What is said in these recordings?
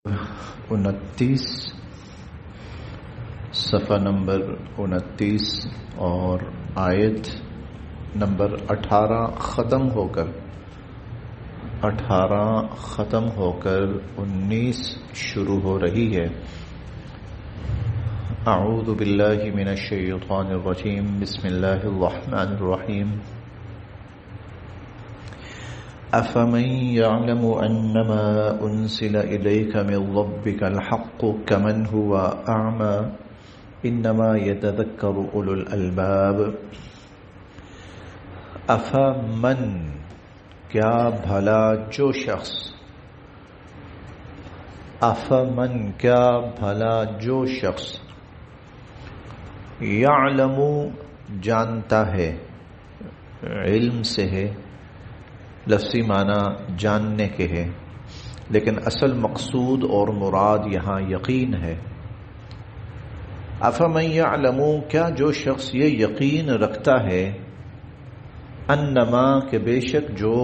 29 صفحہ نمبر 29 اور آیت نمبر 18 ختم ہو کر 19 شروع ہو رہی ہے۔ اعوذ باللہ من الشیطان الرجیم، بسم اللہ الرحمن الرحیم۔ أَفَمَنْ يَعْلَمُ أَنَّمَا أُنْزِلَ إِلَيْكَ مِنْ رَبِّكَ الْحَقُّ كَمَنْ هُوَ أَعْمَى إِنَّمَا يَتَذَكَّرُ أُولُو الْأَلْبَابِ۔ أَفَمَنْ کیا بھلا جو شخص، أَفَمَنْ کیا بھلا جو شخص، يَعْلَمُ جانتا ہے، علم سے ہے، لفظی معنی جاننے کے ہے، لیکن اصل مقصود اور مراد یہاں یقین ہے۔ افمن یعلم کیا جو شخص یہ یقین رکھتا ہے، انما کہ بے شک جو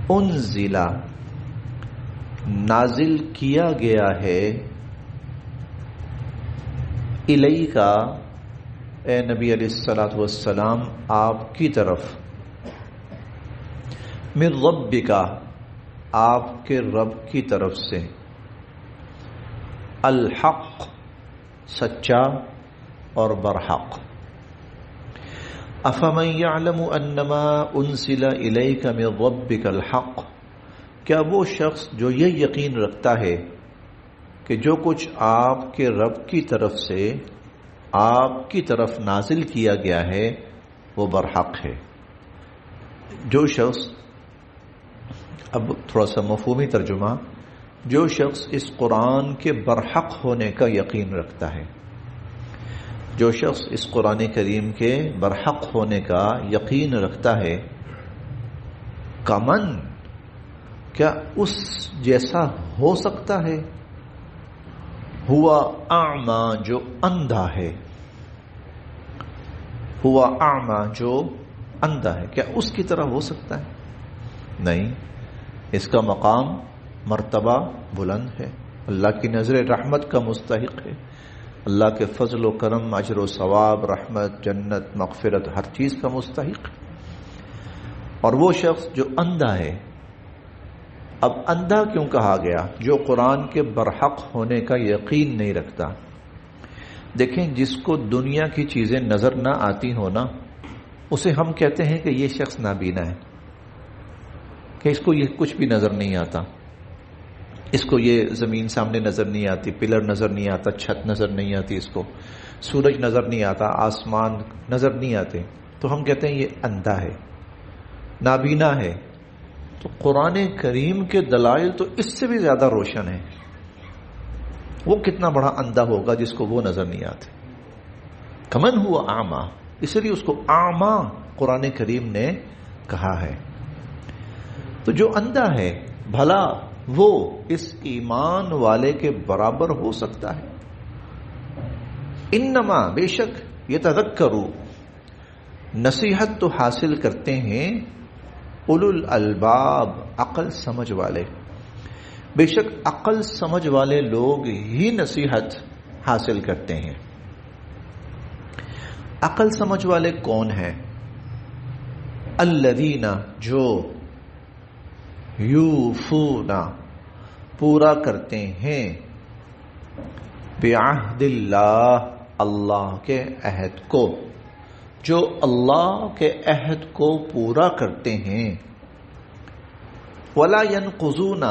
انزل نازل کیا گیا ہے، الیک اے نبی علیہ الصلوۃ والسلام آپ کی طرف، من ربک آپ کے رب کی طرف سے، الحق سچا اور برحق۔ افمن یعلم انما انزل الیک من ربک الحق کیا وہ شخص جو یہ یقین رکھتا ہے کہ جو کچھ آپ کے رب کی طرف سے آپ کی طرف نازل کیا گیا ہے وہ برحق ہے۔ جو شخص، اب تھوڑا سا مفہومی ترجمہ، جو شخص اس قرآن کے برحق ہونے کا یقین رکھتا ہے، جو شخص اس قرآن کریم کے برحق ہونے کا یقین رکھتا ہے، کمن کیا اس جیسا ہو سکتا ہے، ہوا اعمی جو اندھا ہے، ہوا اعمی جو اندھا ہے، کیا اس کی طرح ہو سکتا ہے؟ نہیں، اس کا مقام مرتبہ بلند ہے، اللہ کی نظر رحمت کا مستحق ہے، اللہ کے فضل و کرم، اجر و ثواب، رحمت، جنت، مغفرت، ہر چیز کا مستحق ہے۔ اور وہ شخص جو اندھا ہے، اب اندھا کیوں کہا گیا؟ جو قرآن کے برحق ہونے کا یقین نہیں رکھتا۔ دیکھیں، جس کو دنیا کی چیزیں نظر نہ آتی ہو نا، اسے ہم کہتے ہیں کہ یہ شخص نابینا ہے، کہ اس کو یہ کچھ بھی نظر نہیں آتا، اس کو یہ زمین سامنے نظر نہیں آتی، پلر نظر نہیں آتا، چھت نظر نہیں آتی، اس کو سورج نظر نہیں آتا، آسمان نظر نہیں آتے، تو ہم کہتے ہیں یہ اندھا ہے، نابینا ہے۔ تو قرآن کریم کے دلائل تو اس سے بھی زیادہ روشن ہے۔ وہ کتنا بڑا اندھا ہوگا جس کو وہ نظر نہیں آتے۔ کمن ہوا اعمی، اس لیے اس کو اعمی قرآن کریم نے کہا ہے۔ تو جو اندھا ہے، بھلا وہ اس ایمان والے کے برابر ہو سکتا ہے؟ انما بے شک یتذکروا نصیحت تو حاصل کرتے ہیں، اولو الالباب عقل سمجھ والے، بے شک عقل سمجھ والے لوگ ہی نصیحت حاصل کرتے ہیں۔ عقل سمجھ والے کون ہیں؟ الذین جو یوفون پورا کرتے ہیں، بعہد اللہ اللہ کے عہد کو، جو اللہ کے عہد کو پورا کرتے ہیں، ولا ینقضون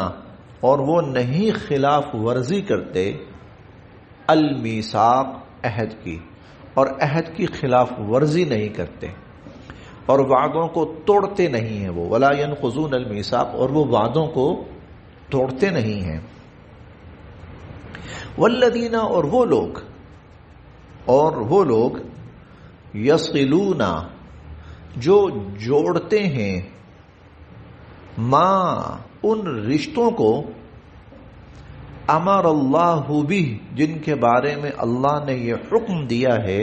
اور وہ نہیں خلاف ورزی کرتے، المیثاق عہد کی، اور عہد کی خلاف ورزی نہیں کرتے، اور وعدوں کو توڑتے نہیں ہیں، وہ ولا ینقضون المیثاق، اور وہ وعدوں کو توڑتے نہیں ہیں، والذین اور وہ لوگ یصلون جو جوڑتے ہیں، ما ان رشتوں کو، امر اللہ بھی جن کے بارے میں اللہ نے یہ حکم دیا ہے،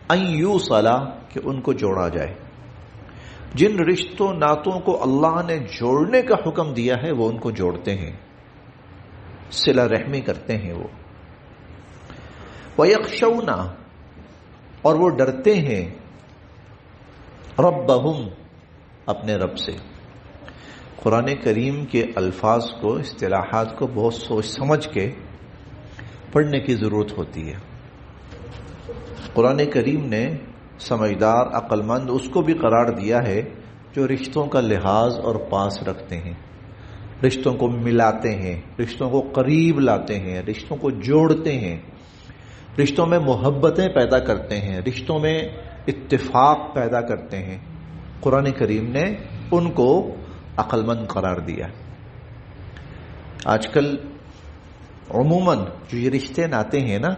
ان یوصلا کہ ان کو جوڑا جائے، جن رشتوں ناتوں کو اللہ نے جوڑنے کا حکم دیا ہے وہ ان کو جوڑتے ہیں، صلہ رحمی کرتے ہیں وہ۔ وَيَخْشَوْنَ، اور وہ ڈرتے ہیں، ربہم، اپنے رب سے۔ قرآن کریم کے الفاظ کو، اصطلاحات کو بہت سوچ سمجھ کے پڑھنے کی ضرورت ہوتی ہے۔ قرآن کریم نے سمجھدار، عقل مند اس کو بھی قرار دیا ہے جو رشتوں کا لحاظ اور پاس رکھتے ہیں، رشتوں کو ملاتے ہیں، رشتوں کو قریب لاتے ہیں، رشتوں کو جوڑتے ہیں، رشتوں میں محبتیں پیدا کرتے ہیں، رشتوں میں اتفاق پیدا کرتے ہیں۔ قرآن کریم نے ان کو عقل مند قرار دیا۔ آج کل عموماً جو یہ رشتے ناتے ہیں نا،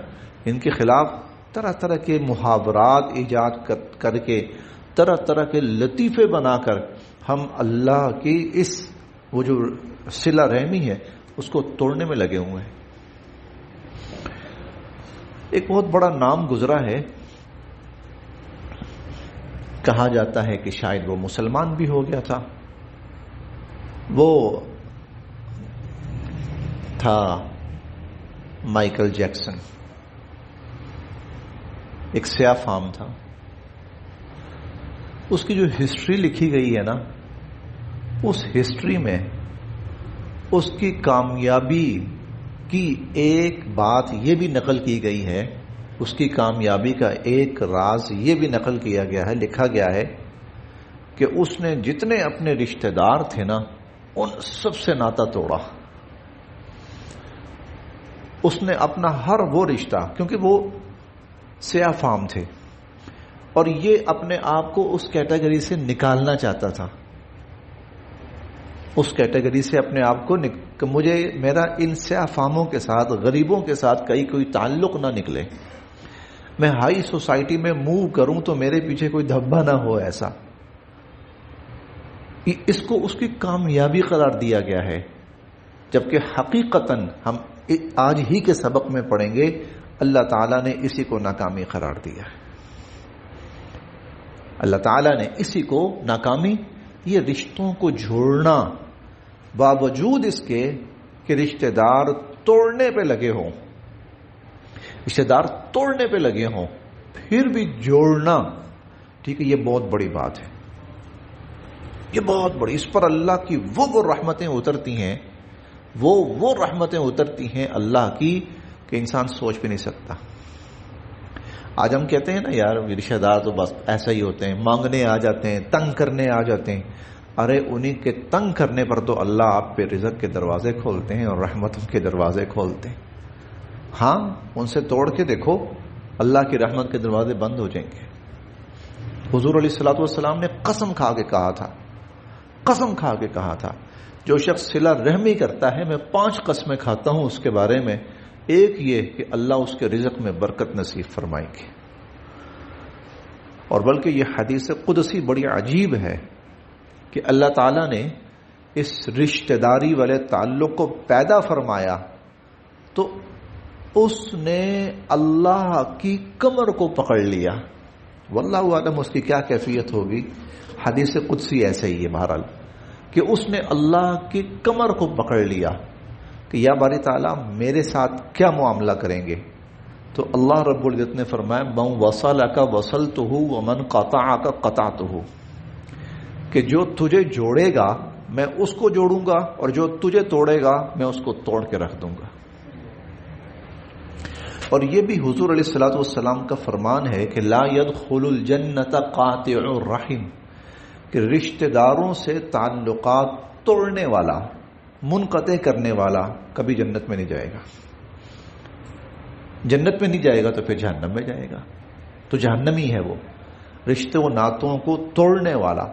ان کے خلاف طرح طرح کے محاورات ایجاد کر کے، طرح طرح کے لطیفے بنا کر ہم اللہ کی اس وہ جو صلہ رحمی ہے اس کو توڑنے میں لگے ہوئے ہیں۔ ایک بہت بڑا نام گزرا ہے، کہا جاتا ہے کہ شاید وہ مسلمان بھی ہو گیا تھا، وہ تھا مائیکل جیکسن۔ ایک سیاہ فام تھا، اس کی جو ہسٹری لکھی گئی ہے نا، اس ہسٹری میں اس کی کامیابی کی ایک بات یہ بھی نقل کی گئی ہے، اس کی کامیابی کا ایک راز یہ بھی نقل کیا گیا ہے، لکھا گیا ہے کہ اس نے جتنے اپنے رشتہ دار تھے نا ان سب سے ناتا توڑا۔ اس نے اپنا ہر وہ رشتہ، کیونکہ وہ سیاہ فام تھے اور یہ اپنے آپ کو اس کیٹیگری سے نکالنا چاہتا تھا، اس کیٹیگری سے اپنے آپ کو مجھے میرا ان سیاہ فاموں کے ساتھ، غریبوں کے ساتھ کوئی تعلق نہ نکلے، میں ہائی سوسائٹی میں موو کروں تو میرے پیچھے کوئی دھبا نہ ہو، ایسا اس کو اس کی کامیابی قرار دیا گیا ہے، جبکہ حقیقتاً ہم آج ہی کے سبق میں پڑھیں گے اللہ تعالیٰ نے اسی کو ناکامی قرار دیا ہے۔ اللہ تعالیٰ نے اسی کو ناکامی، یہ رشتوں کو جوڑنا، باوجود اس کے کہ رشتہ دار توڑنے پہ لگے ہوں، رشتہ دار توڑنے پہ لگے ہوں، پھر بھی جوڑنا، ٹھیک ہے، یہ بہت بڑی بات ہے، یہ بہت بڑی، اس پر اللہ کی وہ رحمتیں اترتی ہیں، وہ رحمتیں اترتی ہیں اللہ کی کہ انسان سوچ بھی نہیں سکتا۔ آج ہم کہتے ہیں نا یار رشتہ دار تو بس ایسا ہی ہوتے ہیں، مانگنے آ جاتے ہیں، تنگ کرنے آ جاتے ہیں۔ ارے انہی کے تنگ کرنے پر تو اللہ آپ پہ رزق کے دروازے کھولتے ہیں اور رحمتوں کے دروازے کھولتے ہیں۔ ہاں، ان سے توڑ کے دیکھو، اللہ کی رحمت کے دروازے بند ہو جائیں گے۔ حضور علیہ الصلوۃ والسلام نے قسم کھا کے کہا تھا، قسم کھا کے کہا تھا، جو شخص صلہ رحمی کرتا ہے میں 5 قسمیں کھاتا ہوں اس کے بارے میں، ایک یہ کہ اللہ اس کے رزق میں برکت نصیب فرمائیں گے، اور بلکہ یہ حدیث قدسی بڑی عجیب ہے کہ اللہ تعالیٰ نے اس رشتہ داری والے تعلق کو پیدا فرمایا تو اس نے اللہ کی کمر کو پکڑ لیا۔ واللہ عالم اس کی کیا کیفیت ہوگی، حدیث قدسی ایسے ہی ہے بہرحال، کہ اس نے اللہ کی کمر کو پکڑ لیا کہ یا باری تعالیٰ میرے ساتھ کیا معاملہ کریں گے؟ تو اللہ رب العزت نے فرمایا من وصلک وصلتہ ومن قطعک قطعتہ، کہ جو تجھے جوڑے گا میں اس کو جوڑوں گا اور جو تجھے توڑے گا میں اس کو توڑ کے رکھ دوں گا۔ اور یہ بھی حضور علیہ الصلوۃ والسلام کا فرمان ہے کہ لا يدخل الجنت قاطع الرحم، کہ رشتہ داروں سے تعلقات توڑنے والا، منقطع کرنے والا کبھی جنت میں نہیں جائے گا۔ جنت میں نہیں جائے گا تو پھر جہنم میں جائے گا، تو جہنمی ہے وہ، رشتے و ناتوں کو توڑنے والا۔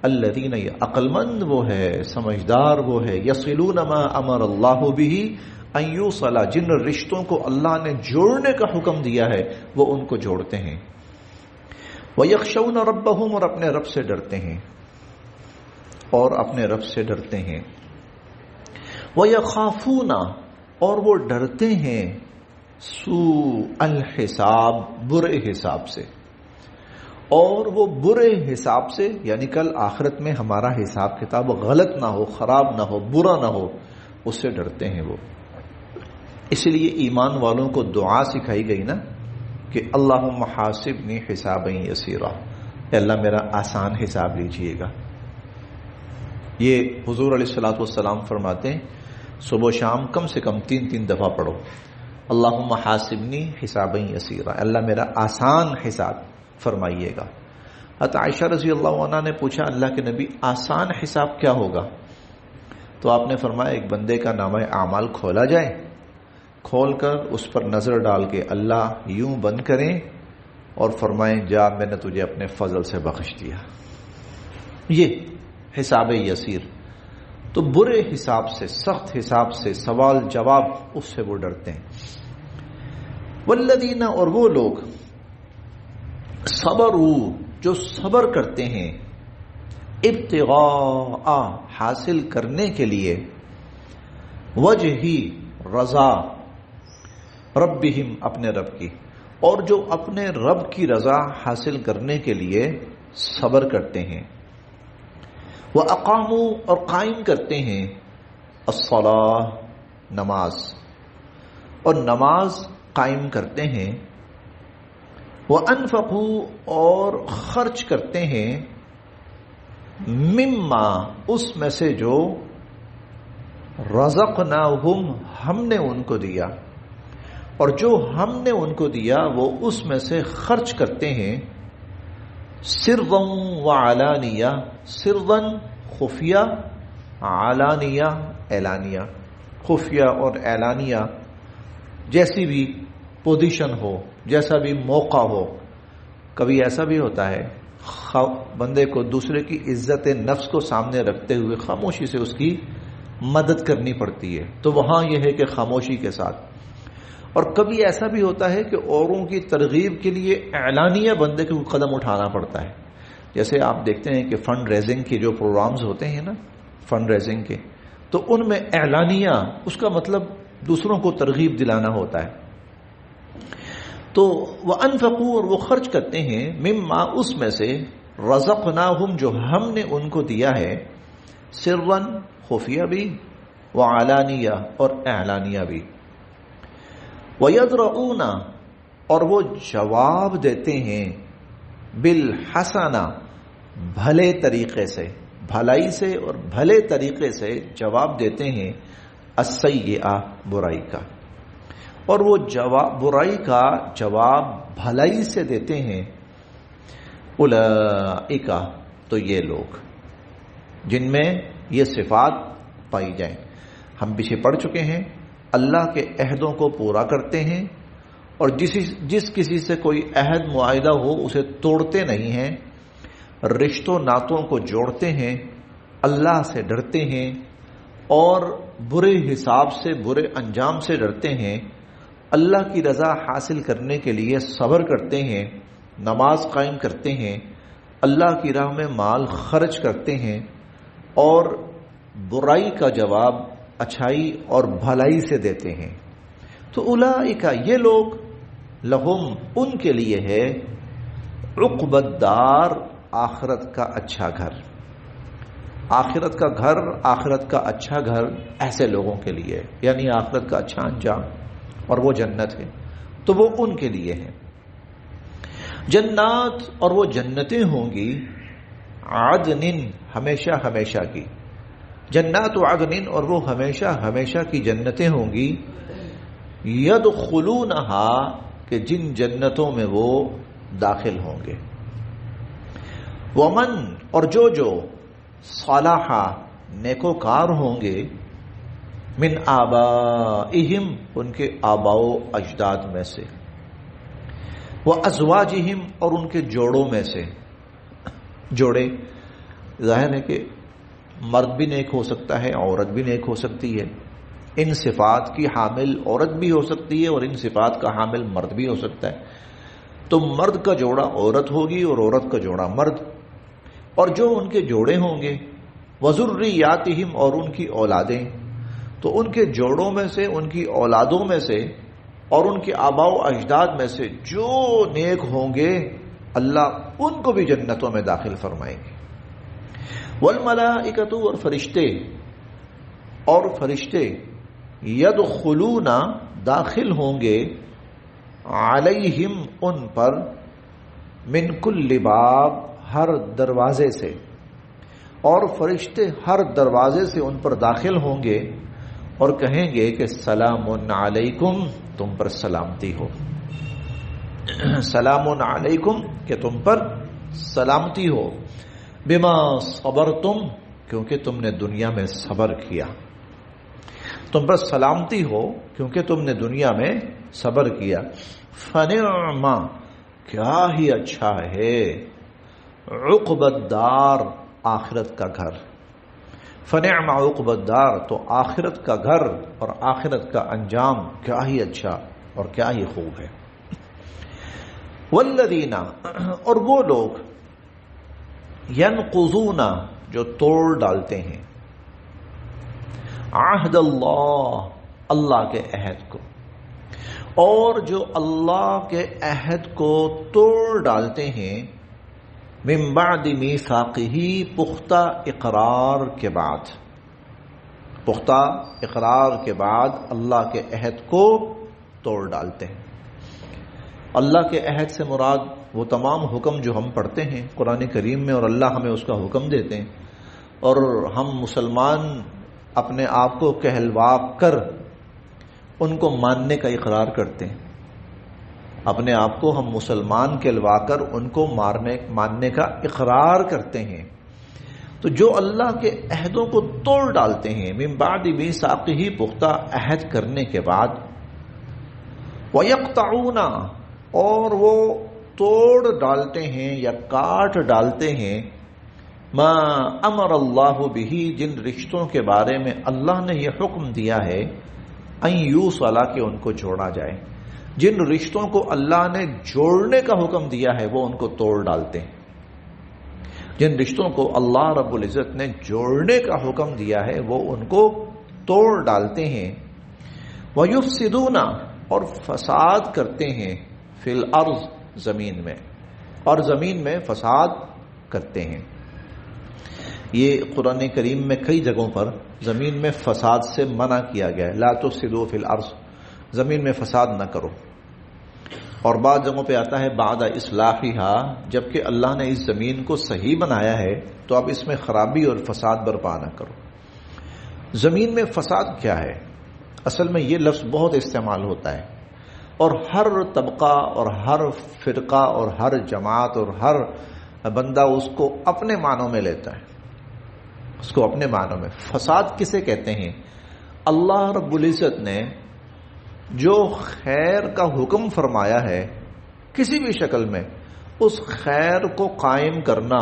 الذین، عقل مند وہ ہے، سمجھدار وہ ہے، یصلون ما امر اللہ بہ ان یوصل، جن رشتوں کو اللہ نے جوڑنے کا حکم دیا ہے وہ ان کو جوڑتے ہیں۔ وَيَخْشَوْنَ رَبَّهُمْ، اور اپنے رب سے ڈرتے ہیں، اور اپنے رب سے ڈرتے ہیں۔ وَيَخَافُونَ، اور وہ ڈرتے ہیں، سوء الحساب، برے حساب سے۔ اور وہ برے حساب سے، یعنی کل آخرت میں ہمارا حساب کتاب غلط نہ ہو، خراب نہ ہو، برا نہ ہو، اس سے ڈرتے ہیں وہ۔ اس لیے ایمان والوں کو دعا سکھائی گئی نا کہ اللہم حاسبنی حسابا یسیرا، اے اللہ میرا آسان حساب لیجئے گا۔ یہ حضور علیہ الصلوۃ والسلام فرماتے ہیں صبح و شام کم سے کم 3 دفعہ پڑھو، اللہم حاسبنی حسابا یسیرا، اللہ میرا آسان حساب فرمائیے گا۔ حضرت عائشہ رضی اللہ عنہ نے پوچھا اللہ کے نبی آسان حساب کیا ہوگا؟ تو آپ نے فرمایا ایک بندے کا نامہ اعمال کھولا جائے، کھول کر اس پر نظر ڈال کے اللہ یوں بند کریں اور فرمائیں جا میں نے تجھے اپنے فضل سے بخش دیا، یہ حساب یسیر۔ تو برے حساب سے، سخت حساب سے، سوال جواب، اس سے وہ ڈرتے ہیں۔ والذین، اور وہ لوگ، صبروا، جو صبر کرتے ہیں، ابتغاء، حاصل کرنے کے لیے، وجہی، رضا، ربہم، اپنے رب کی، اور جو اپنے رب کی رضا حاصل کرنے کے لیے صبر کرتے ہیں، وَأَقَامُوا، اور قائم کرتے ہیں، الصلاۃ، نماز، اور نماز قائم کرتے ہیں، وَأَنفَقُوا، اور خرچ کرتے ہیں، مما، اس میں سے جو، رزقناہم، ہم نے ان کو دیا، اور جو ہم نے ان کو دیا وہ اس میں سے خرچ کرتے ہیں، سرًا وعلانیہ، سرًا خفیہ، علانیہ اعلانیہ، خفیہ اور اعلانیہ، جیسی بھی پوزیشن ہو، جیسا بھی موقع ہو۔ کبھی ایسا بھی ہوتا ہے بندے کو دوسرے کی عزت نفس کو سامنے رکھتے ہوئے خاموشی سے اس کی مدد کرنی پڑتی ہے، تو وہاں یہ ہے کہ خاموشی کے ساتھ۔ اور کبھی ایسا بھی ہوتا ہے کہ اوروں کی ترغیب کے لیے اعلانیہ بندے کو قدم اٹھانا پڑتا ہے۔ جیسے آپ دیکھتے ہیں کہ فنڈ ریزنگ کے جو پروگرامز ہوتے ہیں نا، فنڈ ریزنگ کے، تو ان میں اعلانیہ، اس کا مطلب دوسروں کو ترغیب دلانا ہوتا ہے۔ تو وَأَنفَقُوا، اور وہ خرچ کرتے ہیں، مما، اس میں سے، رزقناہم، جو ہم نے ان کو دیا ہے، سرًا، خفیہ بھی، وعلانیہ، اور اعلانیہ بھی، وَيَدْرَؤُونَ، اور وہ جواب دیتے ہیں، بالحسنہ، بھلے طریقے سے، بھلائی سے اور بھلے طریقے سے جواب دیتے ہیں، السیئہ، برائی کا، اور وہ برائی کا جواب بھلائی سے دیتے ہیں، اولئک، تو یہ لوگ جن میں یہ صفات پائی جائیں۔ ہم پیچھے پڑھ چکے ہیں، اللہ کے عہدوں کو پورا کرتے ہیں، اور جس کسی سے کوئی عہد معاہدہ ہو اسے توڑتے نہیں ہیں، رشتوں ناتوں کو جوڑتے ہیں، اللہ سے ڈرتے ہیں، اور برے حساب سے، برے انجام سے ڈرتے ہیں، اللہ کی رضا حاصل کرنے کے لیے صبر کرتے ہیں، نماز قائم کرتے ہیں، اللہ کی راہ میں مال خرچ کرتے ہیں، اور برائی کا جواب اچھائی اور بھلائی سے دیتے ہیں۔ تو اولئک، یہ لوگ، لہم، ان کے لیے ہے، عقبی الدار، آخرت کا اچھا گھر، آخرت کا گھر، آخرت کا اچھا گھر ایسے لوگوں کے لیے، یعنی آخرت کا اچھا انجام، اور وہ جنت ہے، تو وہ ان کے لیے ہے۔ جنات، اور وہ جنتیں ہوں گی، عدن، ہمیشہ ہمیشہ کی، جنات عدن، اور وہ ہمیشہ ہمیشہ کی جنتیں ہوں گی، یدخلونہا، کہ جن جنتوں میں وہ داخل ہوں گے، ومن، اور جو صالح، نیکوکار ہوں گے، من آبائہم، ان کے آباء و اجداد میں سے، وازواجہم، اور ان کے جوڑوں میں سے۔ جوڑے ظاہر ہے کہ مرد بھی نیک ہو سکتا ہے، عورت بھی نیک ہو سکتی ہے، ان صفات کی حامل عورت بھی ہو سکتی ہے اور ان صفات کا حامل مرد بھی ہو سکتا ہے۔ تو مرد کا جوڑا عورت ہوگی اور عورت کا جوڑا مرد، اور جو ان کے جوڑے ہوں گے، وذریاتہم، اور ان کی اولادیں، تو ان کے جوڑوں میں سے، ان کی اولادوں میں سے، اور ان کے آباء و اجداد میں سے جو نیک ہوں گے، اللہ ان کو بھی جنتوں میں داخل فرمائیں گے. والملائکۃ اور فرشتے یدخلون داخل ہوں گے علیہم ان پر من کل باب ہر دروازے سے، اور فرشتے ہر دروازے سے ان پر داخل ہوں گے اور کہیں گے کہ سلام علیکم، تم پر سلامتی ہو. سلام علیکم کہ تم پر سلامتی ہو. بما صبرتم کیونکہ تم نے دنیا میں صبر کیا. تم پر سلامتی ہو کیونکہ تم نے دنیا میں صبر کیا. فنعم کیا ہی اچھا ہے عقبی الدار آخرت کا گھر. فنعم عقبی الدار تو آخرت کا گھر اور آخرت کا انجام کیا ہی اچھا اور کیا ہی خوب ہے. والذین اور وہ لوگ ینقضون جو توڑ ڈالتے ہیں عہد اللہ اللہ کے عہد کو، اور جو اللہ کے عہد کو توڑ ڈالتے ہیں من بعد میثاقہ پختہ اقرار کے بعد، پختہ اقرار کے بعد اللہ کے عہد کو توڑ ڈالتے ہیں. اللہ کے عہد سے مراد وہ تمام حکم جو ہم پڑھتے ہیں قرآن کریم میں اور اللہ ہمیں اس کا حکم دیتے ہیں، اور ہم مسلمان اپنے آپ کو کہلوا کر ان کو ماننے کا اقرار کرتے ہیں. اپنے آپ کو ہم مسلمان کہلوا کر ان کو ماننے کا اقرار کرتے ہیں. تو جو اللہ کے عہدوں کو توڑ ڈالتے ہیں من بعد میثاقہ پختہ عہد کرنے کے بعد، وَيَقْطَعُونَ اور وہ توڑ ڈالتے ہیں یا کاٹ ڈالتے ہیں ما امر اللہ بہ جن رشتوں کے بارے میں اللہ نے یہ حکم دیا ہے ان یوصل کہ ان کو جوڑا جائے. جن رشتوں کو اللہ نے جوڑنے کا حکم دیا ہے وہ ان کو توڑ ڈالتے ہیں. جن رشتوں کو اللہ رب العزت نے جوڑنے کا حکم دیا ہے وہ ان کو توڑ ڈالتے ہیں. وَيُفْسِدُونَ اور فساد کرتے ہیں فی الارض زمین میں، اور زمین میں فساد کرتے ہیں. یہ قرآن کریم میں کئی جگہوں پر زمین میں فساد سے منع کیا گیا ہے. لا تفسدوا فی الارض، زمین میں فساد نہ کرو. اور بعض جگہوں پہ آتا ہے بعد اصلاحھا، جبکہ اللہ نے اس زمین کو صحیح بنایا ہے تو اب اس میں خرابی اور فساد برپا نہ کرو. زمین میں فساد کیا ہے؟ اصل میں یہ لفظ بہت استعمال ہوتا ہے اور ہر طبقہ اور ہر فرقہ اور ہر جماعت اور ہر بندہ اس کو اپنے معنوں میں لیتا ہے، اس کو اپنے معنوں میں. فساد کسے کہتے ہیں؟ اللہ رب العزت نے جو خیر کا حکم فرمایا ہے کسی بھی شکل میں، اس خیر کو قائم کرنا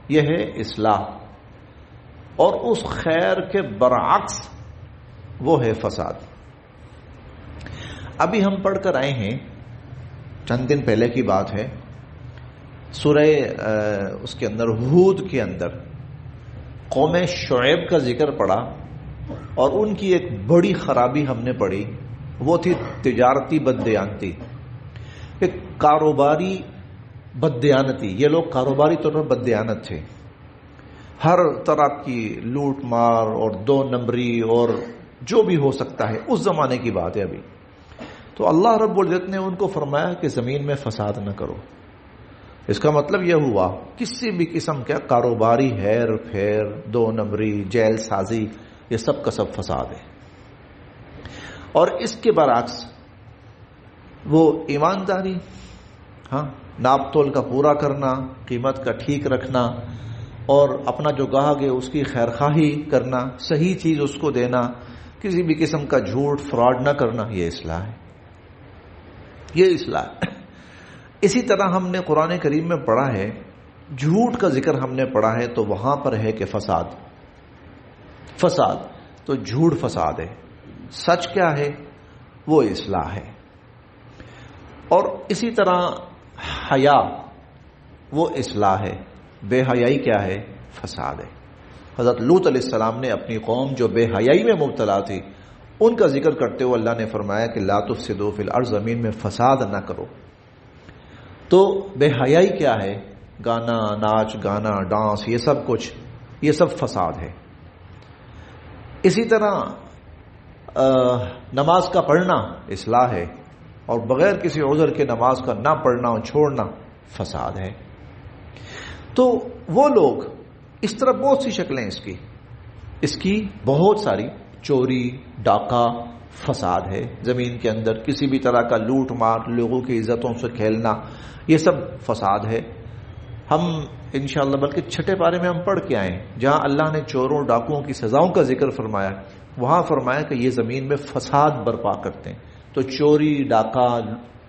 یہ ہے اصلاح، اور اس خیر کے برعکس وہ ہے فساد. ابھی ہم پڑھ کر آئے ہیں، چند دن پہلے کی بات ہے، سورہ اس کے اندر ہود کے اندر قوم شعیب کا ذکر پڑا، اور ان کی ایک بڑی خرابی ہم نے پڑھی، وہ تھی تجارتی بددیانتی، ایک کاروباری بددیانتی. یہ لوگ کاروباری طور پر بددیانت تھے، ہر طرح کی لوٹ مار اور دو نمبری اور جو بھی ہو سکتا ہے، اس زمانے کی بات ہے ابھی. تو اللہ رب العزت نے ان کو فرمایا کہ زمین میں فساد نہ کرو. اس کا مطلب یہ ہوا کسی بھی قسم کا کاروباری ہیر پھیر، دو نمبری، جیل سازی، یہ سب کا سب فساد ہے. اور اس کے برعکس وہ ایمانداری، ہاں، ناپ تول کا پورا کرنا، قیمت کا ٹھیک رکھنا، اور اپنا جو گاہک ہے اس کی خیرخواہی کرنا، صحیح چیز اس کو دینا، کسی بھی قسم کا جھوٹ فراڈ نہ کرنا، یہ اصلاح ہے، یہ اصلاح ہے. اسی طرح ہم نے قرآن کریم میں پڑھا ہے، جھوٹ کا ذکر ہم نے پڑھا ہے تو وہاں پر ہے کہ فساد، فساد تو جھوٹ فساد ہے، سچ کیا ہے؟ وہ اصلاح ہے. اور اسی طرح حیا وہ اصلاح ہے، بے حیائی کیا ہے؟ فساد ہے. حضرت لوط علیہ السلام نے اپنی قوم جو بے حیائی میں مبتلا تھی ان کا ذکر کرتے ہوئے اللہ نے فرمایا کہ لا تفسدوا فی الارض، زمین میں فساد نہ کرو. تو بے حیائی کیا ہے؟ گانا، ناچ گانا، ڈانس، یہ سب کچھ، یہ سب فساد ہے۔ اسی طرح نماز کا پڑھنا اصلاح ہے، اور بغیر کسی عذر کے نماز کا نہ پڑھنا اور چھوڑنا فساد ہے۔ تو وہ لوگ، اس طرح بہت سی شکلیں اس کی بہت ساری، چوری، ڈاکہ فساد ہے زمین کے اندر، کسی بھی طرح کا لوٹ مار، لوگوں کی عزتوں سے کھیلنا، یہ سب فساد ہے۔ ہم انشاءاللہ بلکہ چھٹے پارے میں ہم پڑھ کے آئے، جہاں اللہ نے چوروں ڈاکوؤں کی سزاؤں کا ذکر فرمایا، وہاں فرمایا کہ یہ زمین میں فساد برپا کرتے ہیں۔ تو چوری، ڈاکہ،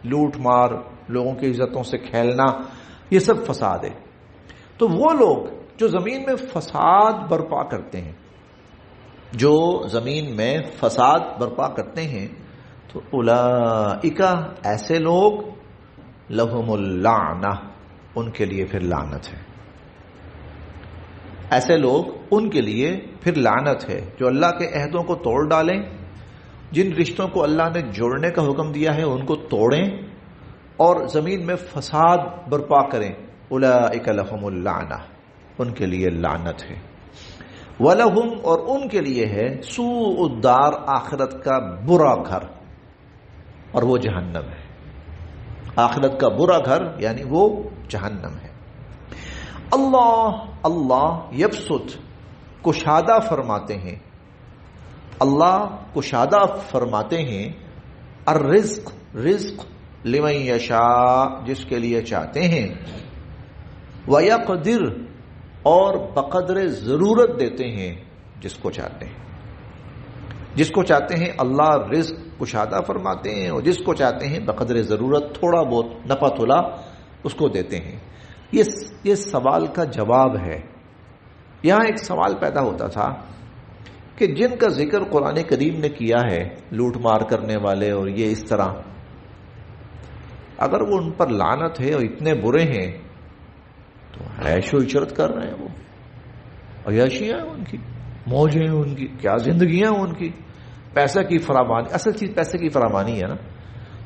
لوٹ مار، لوگوں کی عزتوں سے کھیلنا، یہ سب فساد ہے۔ تو وہ لوگ جو زمین میں فساد برپا کرتے ہیں، جو زمین میں فساد برپا کرتے ہیں، تو اولئک، ایسے لوگ، لہم اللعنہ، ان کے لیے پھر لعنت ہے۔ ایسے لوگ، ان کے لیے پھر لعنت ہے، جو اللہ کے عہدوں کو توڑ ڈالیں، جن رشتوں کو اللہ نے جوڑنے کا حکم دیا ہے ان کو توڑیں اور زمین میں فساد برپا کریں۔ اولئک لہم اللعنہ، ان کے لیے لعنت ہے۔ وَلَهُمْ، اور ان کے لیے ہے، سوء الدار، آخرت کا برا گھر، اور وہ جہنم ہے۔ آخرت کا برا گھر یعنی وہ جہنم ہے۔ اللہ یبسط، کشادہ فرماتے ہیں، اللہ کشادہ فرماتے ہیں، الرزق، رزق، لمن یشاء، جس کے لیے چاہتے ہیں، ویقدر، اور بقدر ضرورت دیتے ہیں جس کو چاہتے ہیں۔ جس کو چاہتے ہیں اللہ رزق کشادہ فرماتے ہیں، اور جس کو چاہتے ہیں بقدر ضرورت، تھوڑا بہت نفع تلا اس کو دیتے ہیں۔ یہ سوال کا جواب ہے۔ یہاں ایک سوال پیدا ہوتا تھا کہ جن کا ذکر قرآن کریم نے کیا ہے، لوٹ مار کرنے والے اور یہ اس طرح، اگر وہ ان پر لعنت ہے اور اتنے برے ہیں تو عیش و عشرت کر رہے ہیں، وہ عیاشیاں ہیں ان کی، موجیں ہیں ان کی، کیا زندگیاں ہیں ان کی، پیسہ کی فراوانی، اصل چیز پیسے کی فراوانی ہے نا،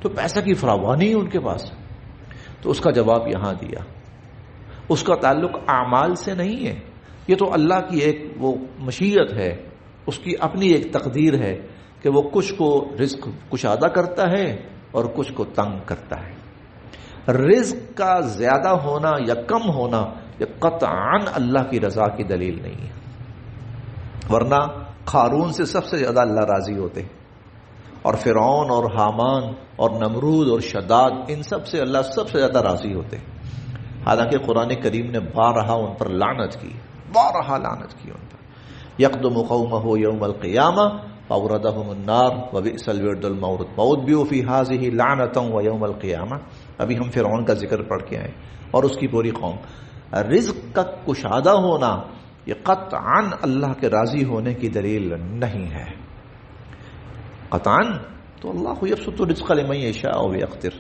تو پیسہ کی فراوانی ہے ان کے پاس۔ تو اس کا جواب یہاں دیا، اس کا تعلق اعمال سے نہیں ہے، یہ تو اللہ کی ایک وہ مشیت ہے، اس کی اپنی ایک تقدیر ہے کہ وہ کچھ کو رزق کشادہ کرتا ہے اور کچھ کو تنگ کرتا ہے۔ رزق کا زیادہ ہونا یا کم ہونا یہ قطعاً اللہ کی رضا کی دلیل نہیں ہے، ورنہ قارون سے سب سے زیادہ اللہ راضی ہوتے، اور فرعون اور حامان اور نمرود اور شداد، ان سب سے اللہ سب سے زیادہ راضی ہوتے، حالانکہ قرآن کریم نے بارہا ان پر لعنت کی، بارہا لعنت کی ان پر۔ یقدم قومہ یوم القیامہ فاوردہم النار وبئس الورد المورود فاتبعوا فی ہذہ لعنۃ ویوم القیامہ۔ ابھی ہم فرعون کا ذکر پڑھ کے آئے اور اس کی پوری قوم۔ رزق کا کشادہ ہونا یہ قطعاً اللہ کے راضی ہونے کی دلیل نہیں ہے، قطعاً۔ تو اللہ یبسط الرزق لمن یشاء ویقدر،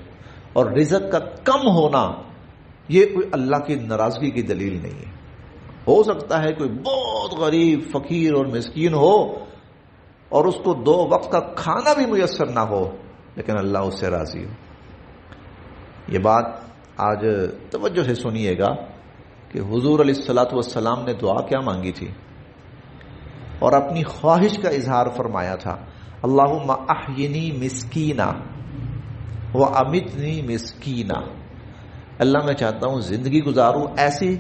اور رزق کا کم ہونا یہ کوئی اللہ کی ناراضگی کی دلیل نہیں ہے۔ ہو سکتا ہے کوئی بہت غریب، فقیر اور مسکین ہو اور اس کو 2 وقت کا کھانا بھی میسر نہ ہو، لیکن اللہ اس سے راضی ہو۔ یہ بات آج توجہ سے سنیے گا کہ حضور علیہ الصلوۃ والسلام نے دعا کیا مانگی تھی اور اپنی خواہش کا اظہار فرمایا تھا، اللہم احینی مسکینا وامتنی مسکینا۔ اللہ میں چاہتا ہوں زندگی گزاروں ایسی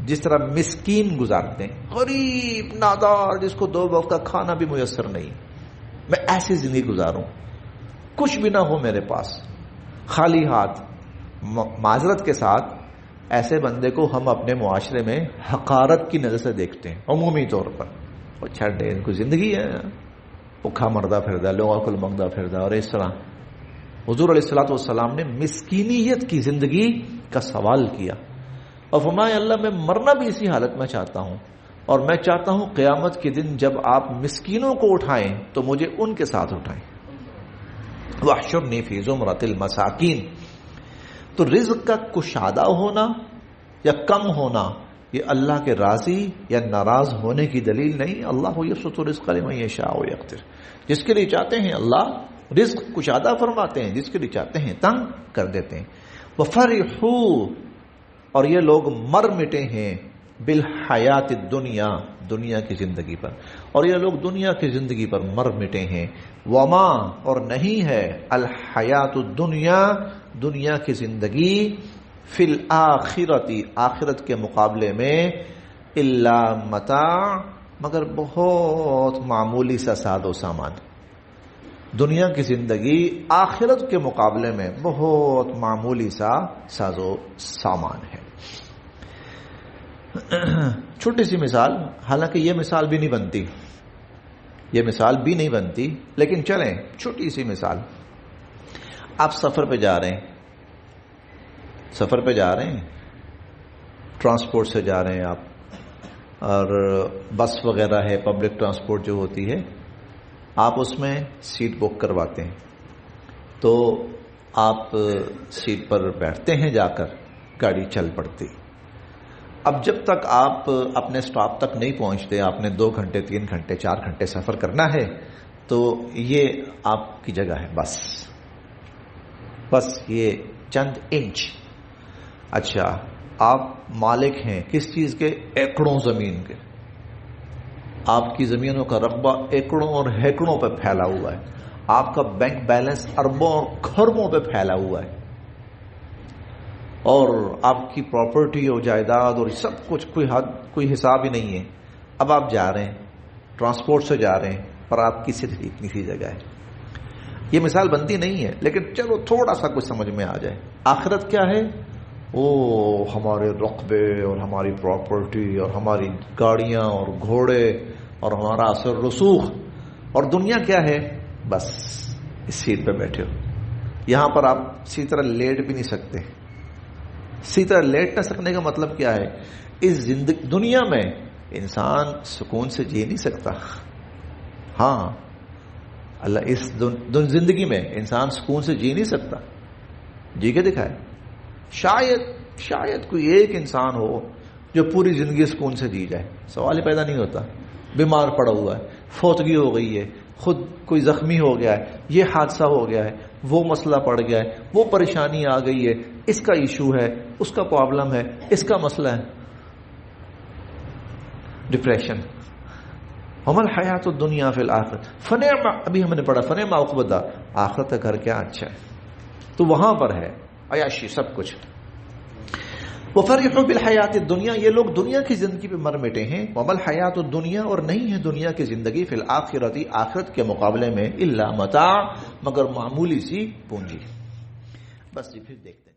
جس طرح مسکین گزارتے ہیں، غریب نادار جس کو 2 وقت کا کھانا بھی میسر نہیں، میں ایسی زندگی گزاروں، کچھ بھی نہ ہو میرے پاس، خالی ہاتھ۔ معذرت کے ساتھ ایسے بندے کو ہم اپنے معاشرے میں حقارت کی نظر سے دیکھتے ہیں عمومی طور پر، اور چھڑ دے ان کو زندگی ہے، بھوکا مردہ پھردا، لوگوں کو منگتا پھردا، اور اس طرح حضور علیہ الصلوۃ والسلام نے مسکینیت کی زندگی کا سوال کیا اور فرمایا اللہ میں مرنا بھی اسی حالت میں چاہتا ہوں، اور میں چاہتا ہوں قیامت کے دن جب آپ مسکینوں کو اٹھائیں تو مجھے ان کے ساتھ اٹھائیں، واحشرنی فی زمرۃ المساکین۔ تو رزق کا کشادہ ہونا یا کم ہونا یہ اللہ کے راضی یا ناراض ہونے کی دلیل نہیں۔ اللہ یبسط الرزق لمن یشاء ویقدر، جس کے لیے چاہتے ہیں اللہ رزق کشادہ فرماتے ہیں، جس کے لیے چاہتے ہیں تنگ کر دیتے ہیں۔ وفرحوا، اور یہ لوگ مر مٹے ہیں بالحیات الدنیا، دنیا کی زندگی پر، اور یہ لوگ دنیا کی زندگی پر مر مٹے ہیں. وما، اور نہیں ہے الحیات الدنیا، دنیا کی زندگی، فی الآخرۃ، آخرت کے مقابلے میں، الا متاع، مگر بہت معمولی سا ساز و سامان. دنیا کی زندگی آخرت کے مقابلے میں بہت معمولی سا ساز و سامان ہے. چھوٹی سی مثال، حالانکہ یہ مثال بھی نہیں بنتی، یہ مثال بھی نہیں بنتی، لیکن چلیں چھوٹی سی مثال. آپ سفر پہ جا رہے ہیں، سفر پہ جا رہے ہیں، ٹرانسپورٹ سے جا رہے ہیں آپ، اور بس وغیرہ ہے، پبلک ٹرانسپورٹ جو ہوتی ہے، آپ اس میں سیٹ بک کرواتے ہیں. تو آپ سیٹ پر بیٹھتے ہیں، جا کر گاڑی چل پڑتی. اب جب تک آپ اپنے سٹاپ تک نہیں پہنچتے، آپ نے 2 گھنٹے 3 گھنٹے 4 گھنٹے سفر کرنا ہے، تو یہ آپ کی جگہ ہے، بس یہ چند انچ. اچھا، آپ مالک ہیں کس چیز کے؟ ایکڑوں زمین کے. آپ کی زمینوں کا رقبہ ایکڑوں اور ہیکڑوں پہ پھیلا ہوا ہے. آپ کا بینک بیلنس اربوں اور کھربوں پہ پھیلا ہوا ہے، اور آپ کی پراپرٹی اور جائیداد اور سب کچھ کوئی حساب ہی نہیں ہے. اب آپ جا رہے ہیں، ٹرانسپورٹ سے جا رہے ہیں، پر آپ کی صرف اتنی سی جگہ ہے. یہ مثال بنتی نہیں ہے، لیکن چلو تھوڑا سا کچھ سمجھ میں آ جائے. آخرت کیا ہے؟ ہمارے رقبے اور ہماری پراپرٹی اور ہماری گاڑیاں اور گھوڑے اور ہمارا اثر رسوخ. اور دنیا کیا ہے؟ بس اس سیٹ پہ بیٹھے ہو. یہاں پر آپ اسی طرح لیٹ بھی نہیں سکتے. اسی طرح لیٹ نہ سکنے کا مطلب کیا ہے؟ اس دنیا میں انسان سکون سے جی نہیں سکتا. ہاں، اللہ اس زندگی میں انسان سکون سے جی نہیں سکتا. جی کے دکھائے. شاید کوئی ایک انسان ہو جو پوری زندگی سکون سے جی جائے. سوال ہی پیدا نہیں ہوتا. بیمار پڑا ہوا ہے، فوتگی ہو گئی ہے، خود کوئی زخمی ہو گیا ہے، یہ حادثہ ہو گیا ہے، وہ مسئلہ پڑ گیا ہے، وہ پریشانی آ گئی ہے، اس کا ایشو ہے، اس کا پرابلم ہے، اس کا مسئلہ ہے، ڈپریشن. ہمل حیات الدنیا فی الآخرۃ فنعم، ابھی ہم نے پڑھا فنعم عقبی الدار، آخرت کا گھر کیا اچھا ہے. تو وہاں پر ہے عیاشی سب کچھ. وفرحوا بالحیات الدنیا، یہ لوگ دنیا کی زندگی پہ مر مٹے ہیں. ومل حیات الدنیا، اور نہیں ہے دنیا کی زندگی، فی الآخرۃ، آخرت کے مقابلے میں، الا متاع، مگر معمولی سی پونجی. بس جی، پھر دیکھتے ہیں.